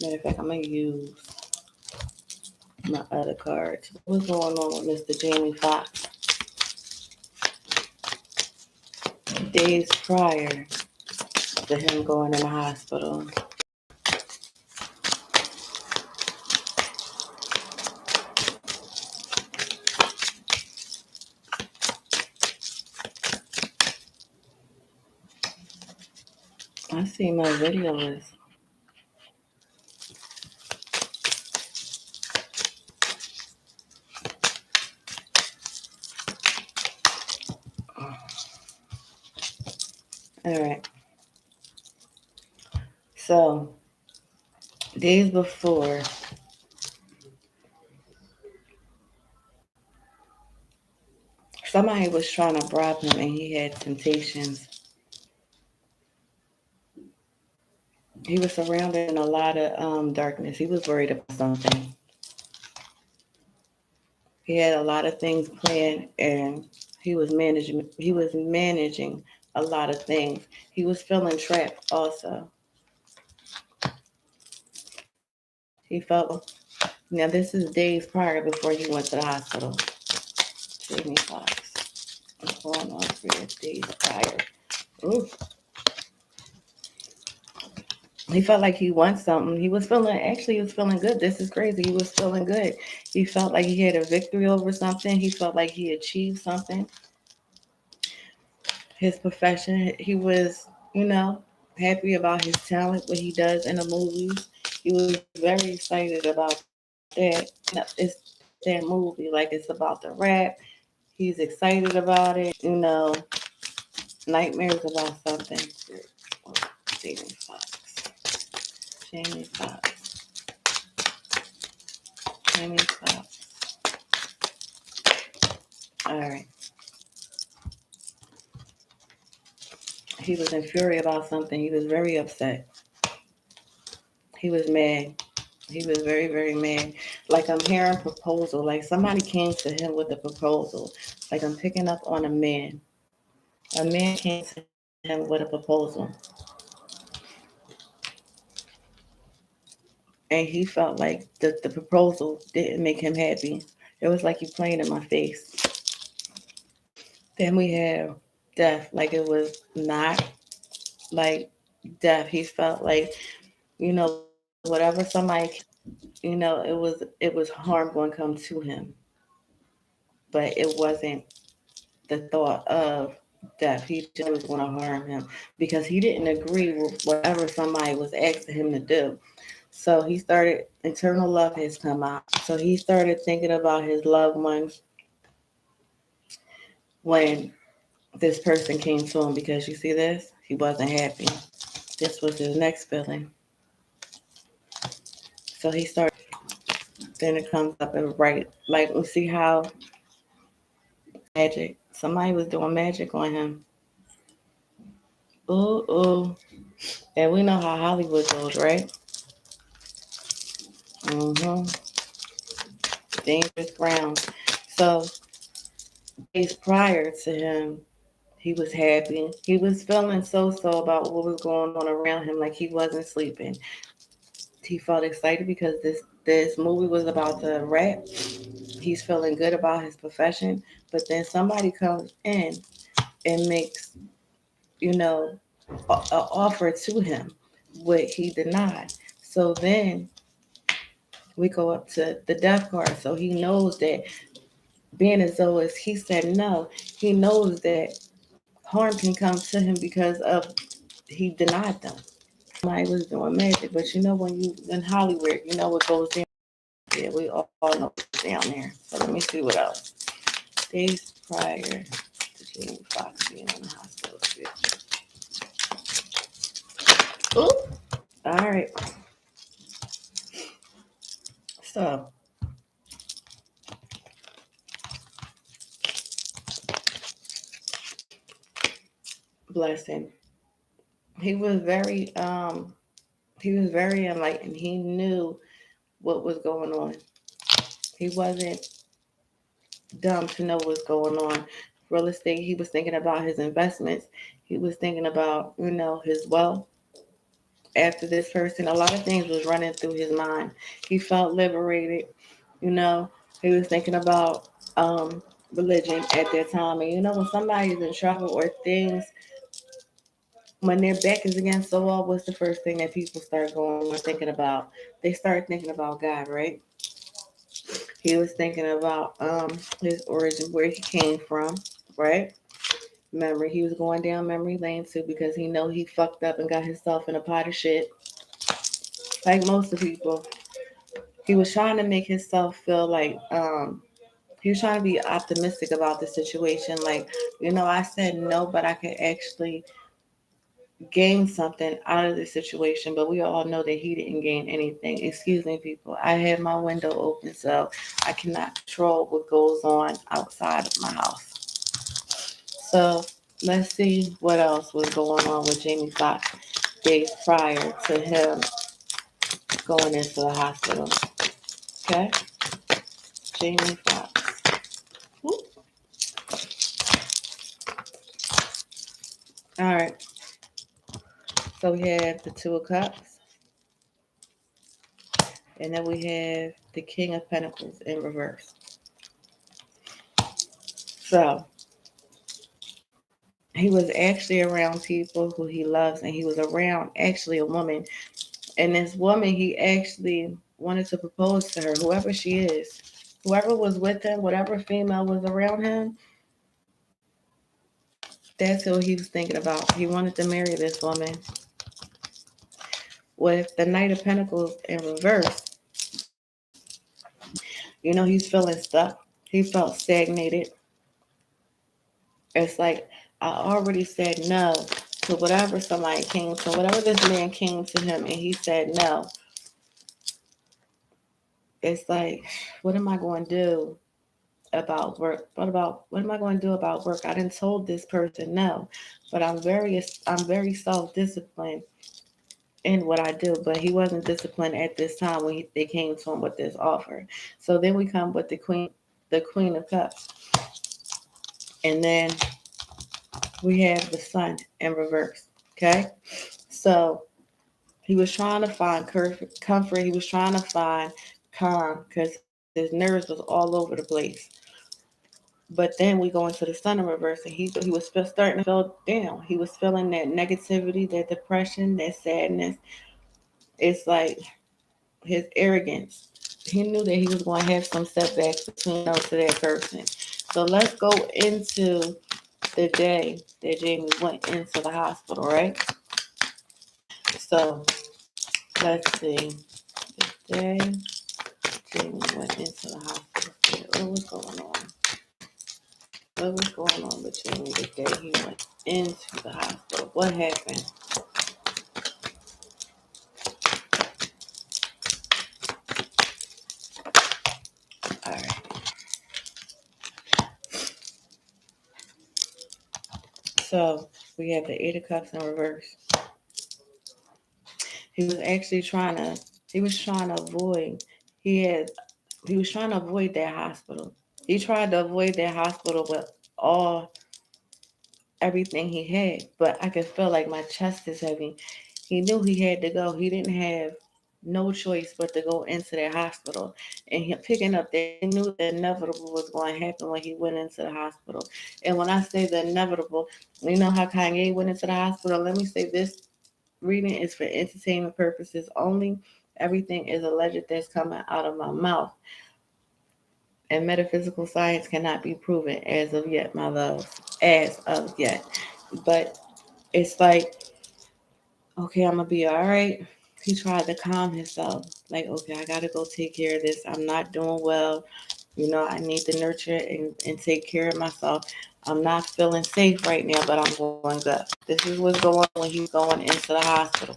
Matter of fact, I'm gonna use my other cards. What's going on with Mr. Jamie Foxx? Days prior to him going in the hospital. I see my video is. All right. So, days before, somebody was trying to bribe him and he had temptations. He was surrounded in a lot of darkness. He was worried about something. He had a lot of things planned and he was managing a lot of things. He was feeling trapped also. He felt now this is days prior before he went to the hospital. Jamie Foxx. What's going on for your days prior? Ooh. He felt like he wants something. He was feeling good. This is crazy. He was feeling good. He felt like he had a victory over something. He felt like he achieved something. His profession, he was, happy about his talent, what he does in the movies. He was very excited about that. It's that movie, like it's about the rap. He's excited about it, nightmares about something. Jamie Foxx. Jamie Foxx. Jamie Foxx. All right. He was in fury about something. He was very upset. He was mad. He was very, very mad. Like I'm hearing proposal. Like somebody came to him with a proposal. Like I'm picking up on a man. A man came to him with a proposal. And he felt like the proposal didn't make him happy. It was like you playing in my face. Then we have death. Like it was not like death. He felt like, whatever somebody, it was harm going to come to him. But it wasn't the thought of death. He just knew it was going to harm him because he didn't agree with whatever somebody was asking him to do. So he started, internal love has come out. So he started thinking about his loved ones when this person came to him because you see this? He wasn't happy. This was his next feeling. So he started, then it comes up and right, like we see how magic, somebody was doing magic on him. Ooh, ooh. And we know how Hollywood goes, right? Mm-hmm. Dangerous ground. So days prior to him, he was happy. He was feeling so about what was going on around him, like he wasn't sleeping. He felt excited because this movie was about the rap. He's feeling good about his profession, but then somebody comes in and makes, you know, a offer to him, what he denied. So then we go up to the death card. So he knows that being as though as he said no, he knows that harm can come to him because of he denied them. Somebody was doing magic, but when you in Hollywood, you know what goes down. Yeah, we all know what's down there. So let me see what else. Days prior to Jamie Foxx being in the hospital. Ooh. All right. So bless him. He was very enlightened. He knew what was going on. He wasn't dumb to know what's going on. Real estate, he was thinking about his investments. He was thinking about, his wealth. after this person. A lot of things was running through his mind. He felt liberated. You know, he was thinking about religion at that time. And you know, when somebody's in trouble or things, when their back is against the wall, what's the first thing that people start going or thinking about? They start thinking about God, right? He was thinking about his origin, where he came from, right? Memory. He was going down memory lane too because he know he fucked up and got himself in a pot of shit, like most of people. He was trying to make himself feel like he was trying to be optimistic about the situation. Like, you know, I said no, but I could actually gain something out of the situation. But we all know that he didn't gain anything. Excuse me, people. I had my window open, so I cannot control what goes on outside of my house. So let's see what else was going on with Jamie Foxx days prior to him going into the hospital. Okay, Jamie Foxx. Whoop. All right. So we have the Two of Cups, and then we have the King of Pentacles in reverse. So he was actually around people who he loves, and he was around actually a woman. And this woman, he actually wanted to propose to her, whoever she is, whoever was with him, whatever female was around him. That's who he was thinking about. He wanted to marry this woman. With the Knight of Pentacles in reverse, you know, he's feeling stuck. He felt stagnated. It's like, I already said no to whatever somebody came to, whatever this man came to him, and he said no. It's like, what am I going to do about work? What am I going to do about work? I didn't told this person no, but I'm very self-disciplined in what I do, but he wasn't disciplined at this time when they came to him with this offer. So then we come with the Queen of Cups, and then we have the Sun in reverse. Okay, so he was trying to find comfort. He was trying to find calm because his nerves was all over the place. But then we go into the Sun in reverse, and he was starting to feel down. He was feeling that negativity, that depression, that sadness. It's like his arrogance. He knew that he was going to have some setbacks between those to that person. So let's go into the day that Jamie went into the hospital, right? So let's see. The day Jamie went into the hospital. What was going on? What was going on with Jamie the day he went into the hospital? What happened? All right. So we have the Eight of Cups in reverse. He was actually trying to. He was trying to avoid. He had. He was trying to avoid that hospital. He tried to avoid that hospital with all everything he had, but I could feel like my chest is heavy. He knew he had to go. He didn't have no choice but to go into that hospital. And he picking up that he knew the inevitable was going to happen when he went into the hospital. And when I say the inevitable, you know how Kanye went into the hospital? Let me say this reading is for entertainment purposes only. Everything is alleged that's coming out of my mouth. And metaphysical science cannot be proven as of yet, my love. As of yet. But it's like, okay, I'm gonna be all right. He tried to calm himself. Like, okay, I gotta go take care of this. I'm not doing well. You know, I need to nurture and take care of myself. I'm not feeling safe right now, but I'm going to go. This is what's going on when he's going into the hospital.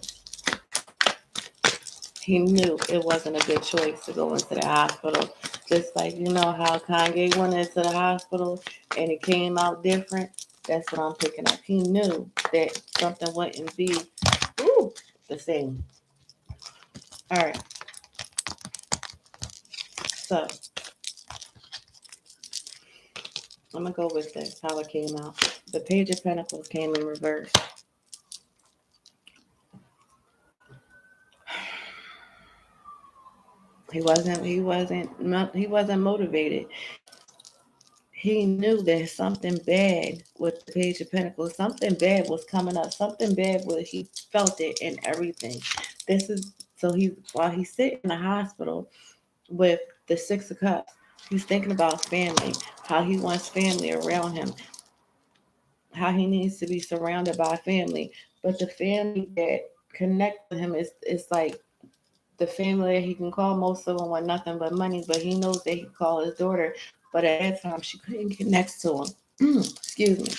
He knew it wasn't a good choice to go into the hospital. Just like you know how Kanye went into the hospital and it came out different. That's what I'm picking up. He knew that something wouldn't be ooh, the same. All right. So I'm gonna go with this. How it came out. The Page of Pentacles came in reverse. He wasn't motivated. He knew that something bad with the Page of Pentacles, something bad was coming up, something bad was he felt it in everything. This is so he while he's sitting in the hospital with the Six of Cups, he's thinking about family, how he wants family around him, how he needs to be surrounded by family. But the family that connect with him is like the family that he can call. Most of them want nothing but money, but he knows that he can call his daughter. But at that time, she couldn't connect to him. Excuse me.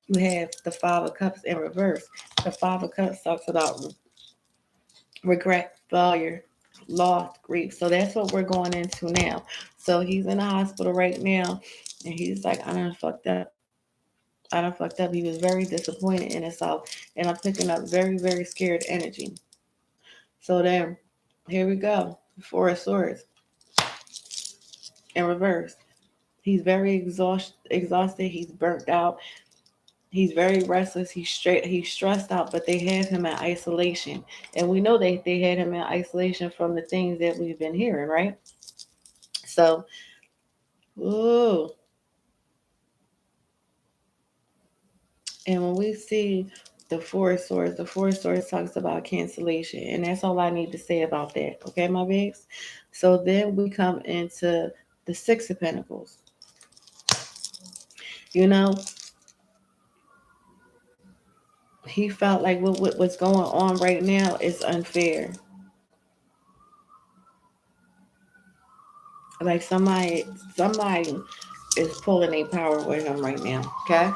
You have the Five of Cups in reverse. The Five of Cups talks about regret, failure, loss, grief. So that's what we're going into now. So he's in the hospital right now, and he's like, I done fucked up. I done fucked up. He was very disappointed in himself, and I'm picking up very, very scared energy. So then, here we go. Four of Swords in reverse. He's very exhausted. He's burnt out. He's very restless. He's stressed out. But they have him in isolation, and we know they had him in isolation from the things that we've been hearing, right? So, ooh, and when we see the Four of Swords talks about cancellation, and that's all I need to say about that. Okay, my babes. So then we come into the Six of Pentacles. You know, he felt like what's going on right now is unfair. Like somebody is pulling a power with him right now. Okay,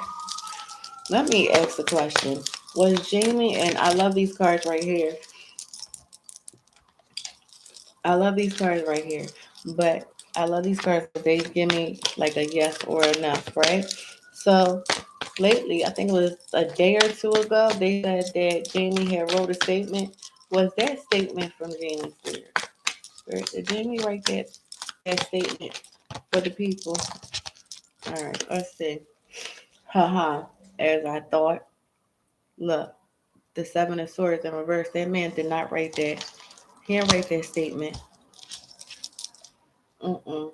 let me ask the question: was Jamie, and I love these cards right here. I love these cards right here, but I love these cards because they give me like a yes or a no, right? So lately, I think it was a day or two ago, they said that Jamie had wrote a statement. Was that statement from Jamie Spears? Did Jamie write that statement for the people? All right, let's see. Haha, as I thought. Look, the Seven of Swords in reverse. That man did not write that. He didn't write that statement. Mm-mm.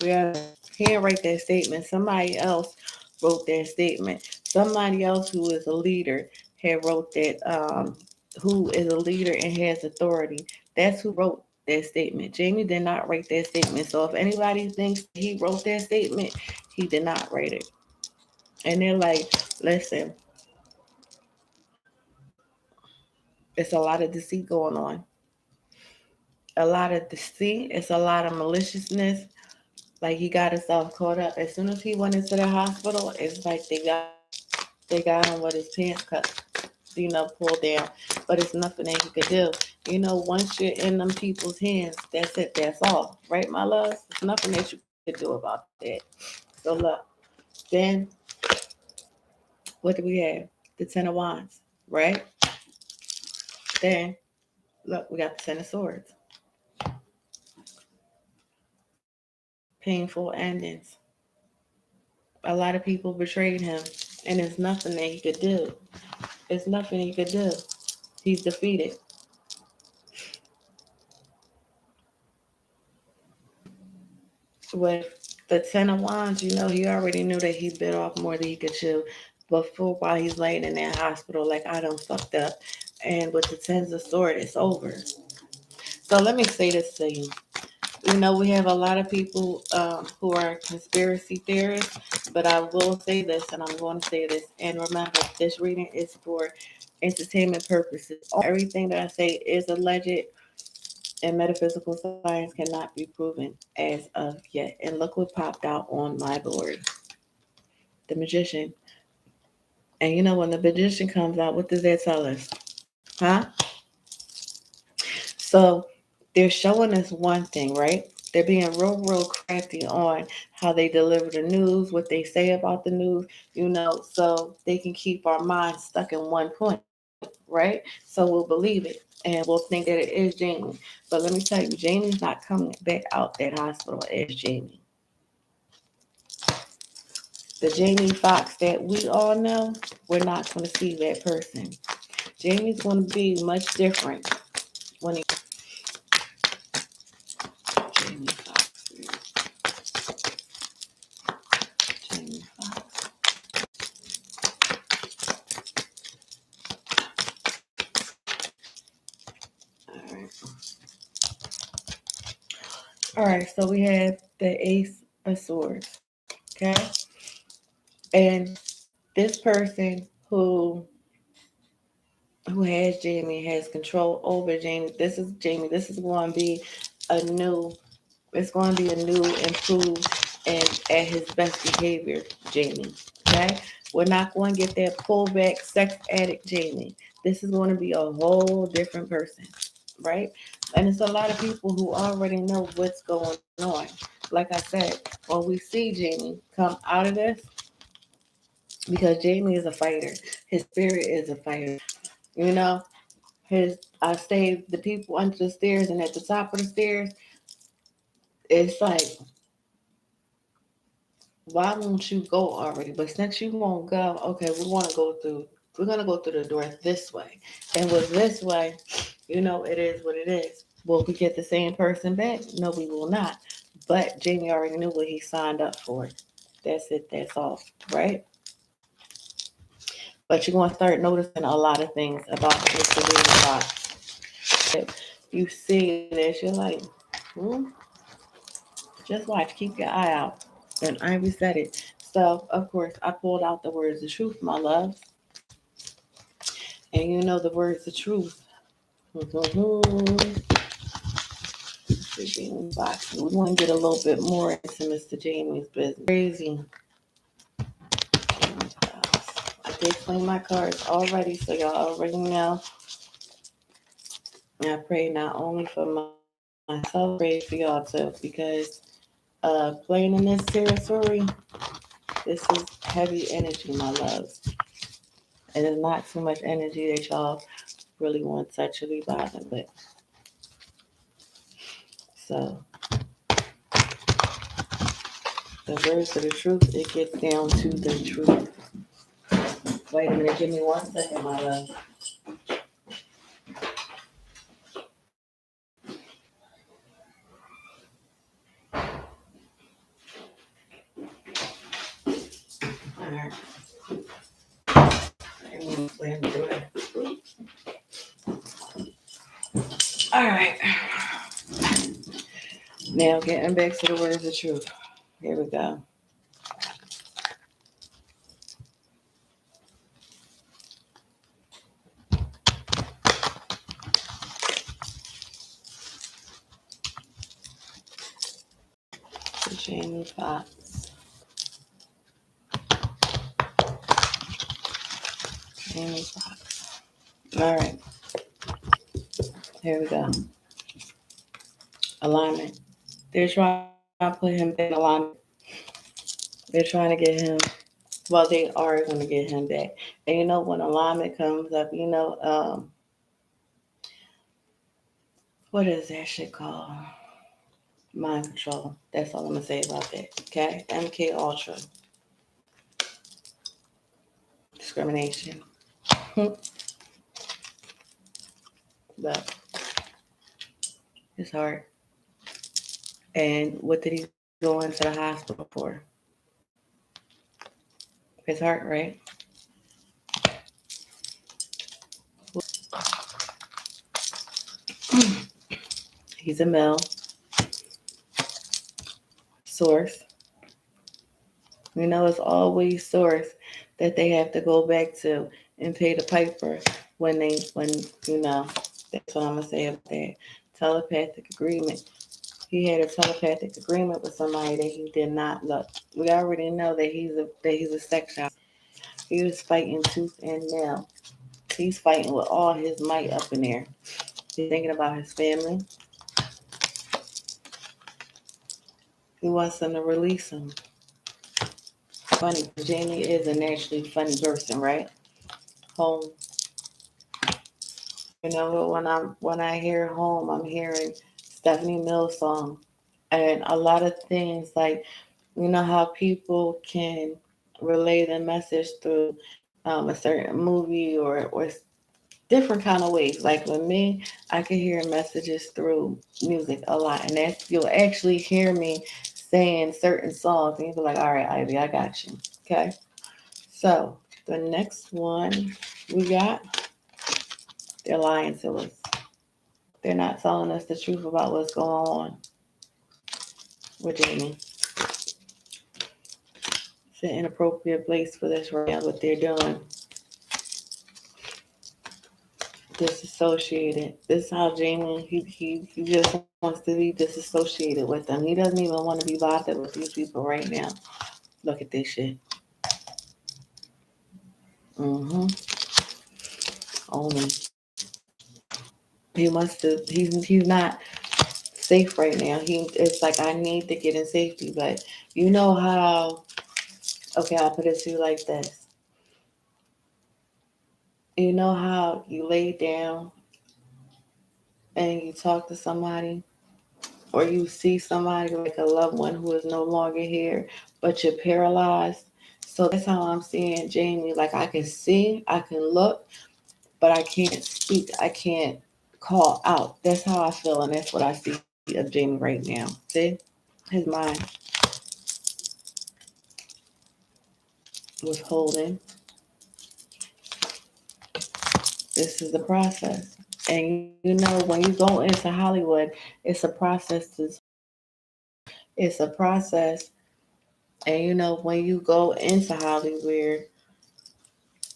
Yeah, he didn't write that statement. Somebody else wrote that statement. Somebody else who is a leader had wrote that. Who is a leader and has authority? That's who wrote that statement. Jamie did not write that statement. So if anybody thinks he wrote that statement, he did not write it. And they're like, listen, it's a lot of deceit going on. A lot of deceit. It's a lot of maliciousness. Like he got himself caught up. As soon as he went into the hospital, it's like they got him with his pants cut, pulled down. But it's nothing that he could do. Once you're in them people's hands, that's it. That's all. Right, my love? There's nothing that you could do about that. So look, then what do we have? The Ten of Wands, right? Then look, we got the Ten of Swords. Painful endings. A lot of people betrayed him, and there's nothing that he could do. There's nothing he could do. He's defeated. With the Ten of Wands, he already knew that he bit off more than he could chew before while he's laying in that hospital, like I done fucked up. And with the Tens of Swords, it's over. So let me say this to you. We have a lot of people who are conspiracy theorists, but I will say this, and I'm going to say this. And remember, this reading is for entertainment purposes. Everything that I say is alleged, and metaphysical science cannot be proven as of yet. And look what popped out on my board: the Magician. And when the Magician comes out, what does that tell us? Huh? So they're showing us one thing, right? They're being real, real crafty on how they deliver the news, what they say about the news, so they can keep our minds stuck in one point, right? So we'll believe it and we'll think that it is Jamie. But let me tell you, Jamie's not coming back out that hospital as Jamie. The Jamie Foxx that we all know, we're not going to see that person. Jamie's going to be much different when he. All right, so we have the Ace of Swords. Okay. And this person who has Jamie, has control over Jamie. Jamie. This is going to be a new. It's going to be a new, improved, and at his best behavior, Jamie. Okay, we're not going to get that pullback sex addict Jamie. This is going to be a whole different person, right? And it's a lot of people who already know what's going on. Like I said, when we see Jamie come out of this, because Jamie is a fighter, his spirit is a fighter. You know, his I say the people under the stairs and at the top of the stairs, it's like, why won't you go already? But since you won't go, okay, we're gonna go through the door this way. And with this way, it is what it is. Will we get the same person back? No, we will not. But Jamie already knew what he signed up for. That's it, that's all, right? But you're gonna start noticing a lot of things about Mr. William Fox that you see that you're like, hmm, just watch, keep your eye out. And I reset it. So, of course, I pulled out the words of truth, my loves. And you know the words of truth. Jamie Foxx. We want to get a little bit more into Mr. Jamie's business. Crazy. I did clean my cards already, so y'all already know. And I pray not only for myself, I pray for y'all too, because playing in this territory, this is heavy energy, my loves. And it's not too much energy that y'all really want sexually bothered with. So the words of the truth, it gets down to the truth. Wait a minute, give me 1 second, my love. All right. All right. Now getting back to the words of truth. Here we go. Jamie Foxx. Jamie Foxx. All right. Here we go. Alignment. They're trying to put him back in alignment. They're trying to get him. Well, they are going to get him back. And when alignment comes up, what is that shit called? Mind control. That's all I'm gonna say about that. Okay, MK Ultra discrimination. But it's hard. And what did he go into the hospital for? His heart, right? He's a male source. It's always source that they have to go back to and pay the piper when that's what I'm gonna say about that. Telepathic agreement. He had a telepathic agreement with somebody that he did not love. We already know that he's a sex shop. He was fighting tooth and nail. He's fighting with all his might up in there. He's thinking about his family. He wants them to release him. Funny, Jamie is a naturally funny person, right? Home. When I hear home, I'm hearing Stephanie Mills song, and a lot of things like how people can relay their message through a certain movie or different kind of ways. Like with me, I can hear messages through music a lot, and you'll actually hear me saying certain songs, and you'll be like, "All right, Ivy, I got you." Okay. So the next one we got, they're lying to us. They're not telling us the truth about what's going on with Jamie. It's an inappropriate place for this right now, what they're doing. Disassociated. This is how Jamie, he just wants to be disassociated with them. He doesn't even want to be bothered with these people right now. Look at this shit. Mm-hmm. Only. He wants to, he's not safe right now. It's like I need to get in safety, but you know how, okay, I'll put it to you like this. You know how you lay down and you talk to somebody or you see somebody like a loved one who is no longer here, but you're paralyzed. So that's how I'm seeing Jamie. Like I can see, I can look, but I can't speak. I can't call out. That's how I feel, and that's what I see of Jamie right now. See, his mind was holding. This is the process. And you know, when you go into Hollywood, it's a process to it's a process. And you know, when you go into Hollywood,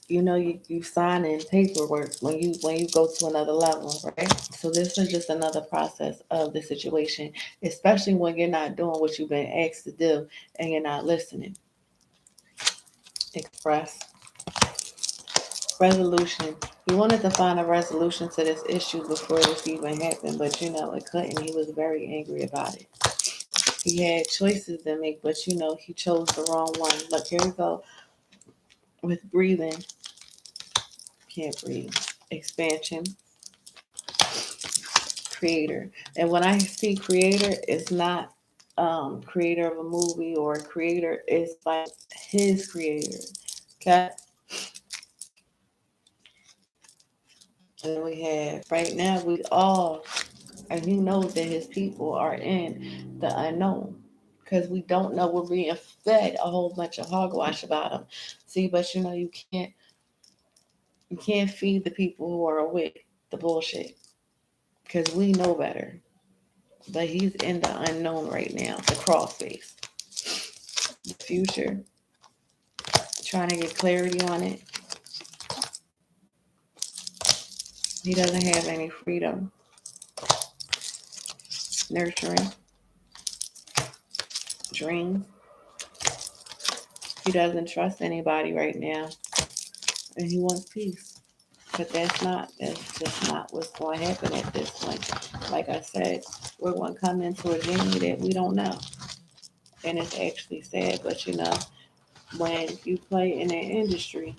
you know you sign in paperwork when you go to another level, right? So this is just another process of the situation, especially when you're not doing what you've been asked to do and you're not listening. Express resolution. He wanted to find a resolution to this issue before this even happened, but you know it couldn't. He was very angry about it. He had choices to make, but you know he chose the wrong one. Look, here we go with breathing. Can't breathe. Expansion. Creator. And when I see creator, it's not creator of a movie or a creator, it's like his creator. Okay. And we have right now we all, and he knows that his people are in the unknown because we don't know, we're being fed a whole bunch of hogwash about him. See, but you know you can't feed the people who are awake the bullshit because we know better. But he's in the unknown right now, the crawl space, the future, trying to get clarity on it. He doesn't have any freedom. Nurturing, dreams. He doesn't trust anybody right now, and he wants peace. But that's just not what's going to happen at this point. Like I said, we're going to come into a journey that we don't know, and it's actually sad. But you know, when you play in an industry,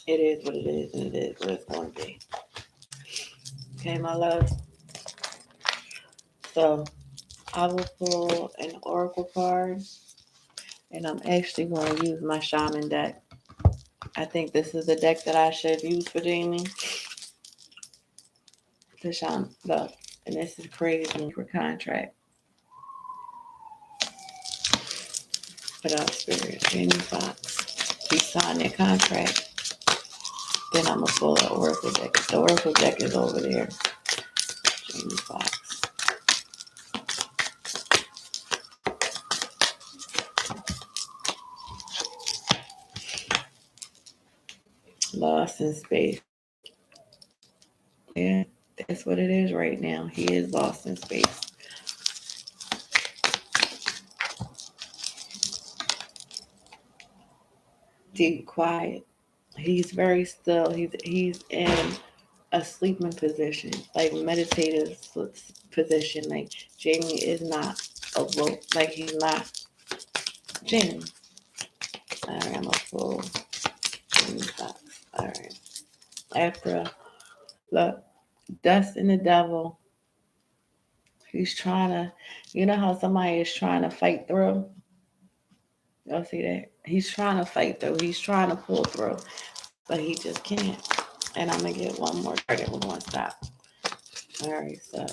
it is what it is, and it is what it's going to be. Okay, my love. So I will pull an oracle card, and I'm actually going to use my shaman deck. I think this is the deck that I should use for Jamie. The shaman, look, and this is crazy for contract. Put out spirit, Jamie Foxx. He signed that contract. Then I'm gonna pull the oracle deck. The oracle deck is over there. Jamie Foxx. Lost in space. Yeah, that's what it is right now. He is lost in space. Deep, quiet. He's very still. He's in a sleeping position, like meditative position. Like Jamie is not awoke. Like he's not Jamie. All right, I'm gonna pull Jamie Foxx. All right. After look, Dust and the Devil. He's trying to, you know how somebody is trying to fight through. Y'all see that? He's trying to fight through. He's trying to pull through, but he just can't. And I'm gonna get one more card and we're gonna stop. All right, so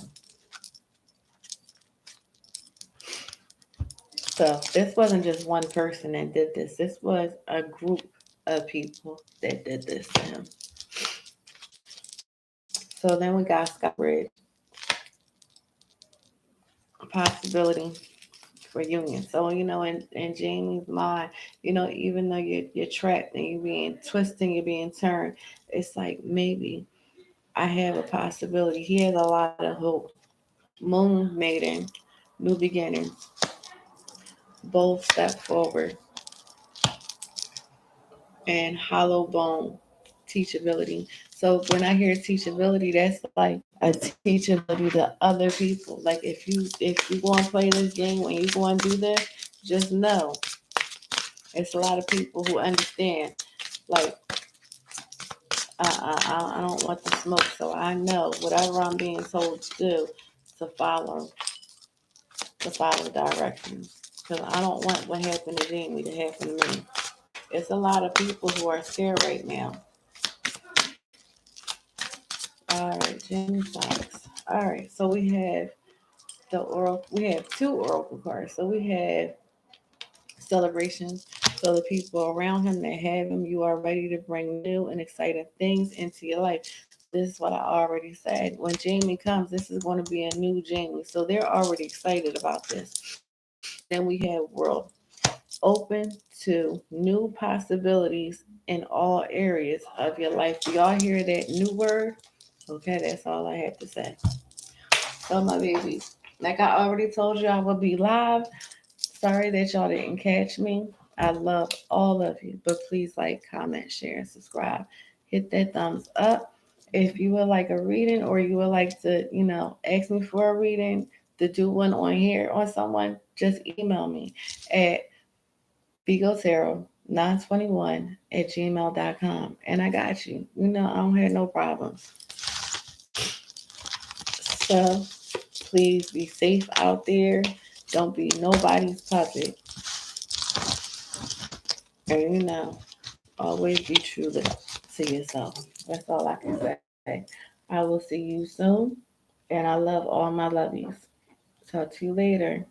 this wasn't just one person that did this. This was a group of people that did this to him. So then we got Skybridge, possibility for union. So, in Jamie's mind, even though you're trapped and you're being twisted, you're being turned, it's like maybe I have a possibility. He has a lot of hope. Moon maiden, new beginnings, bold step forward, and hollow bone, teachability. So when I hear teachability, that's like a teachability to other people. Like if you going to play this game, when you going to do this, just know it's a lot of people who understand. Like I don't want the smoke, so I know whatever I'm being told to do to follow directions. Because I don't want what happened to Jamie to happen to me. It's a lot of people who are scared right now. All right, Jamie Foxx. All right, so we have the oral. We have two oracle cards. So we have celebrations. So the people around him that have him, you are ready to bring new and exciting things into your life. So this is what I already said. When Jamie comes, this is going to be a new Jamie. So they're already excited about this. Then we have world open to new possibilities in all areas of your life. Do y'all hear that new word? Okay, that's all I have to say. So my babies, like I already told you, I will be live. Sorry that y'all didn't catch me. I love all of you, but please like, comment, share, and subscribe. Hit that thumbs up. If you would like a reading or you would like to, ask me for a reading, to do one on here on someone, just email me at bigotero921 at gmail.com. And I got you. I don't have no problems. So please be safe out there. Don't be nobody's puppet. And always be true to yourself. That's all I can say. I will see you soon. And I love all my lovies. Talk to you later.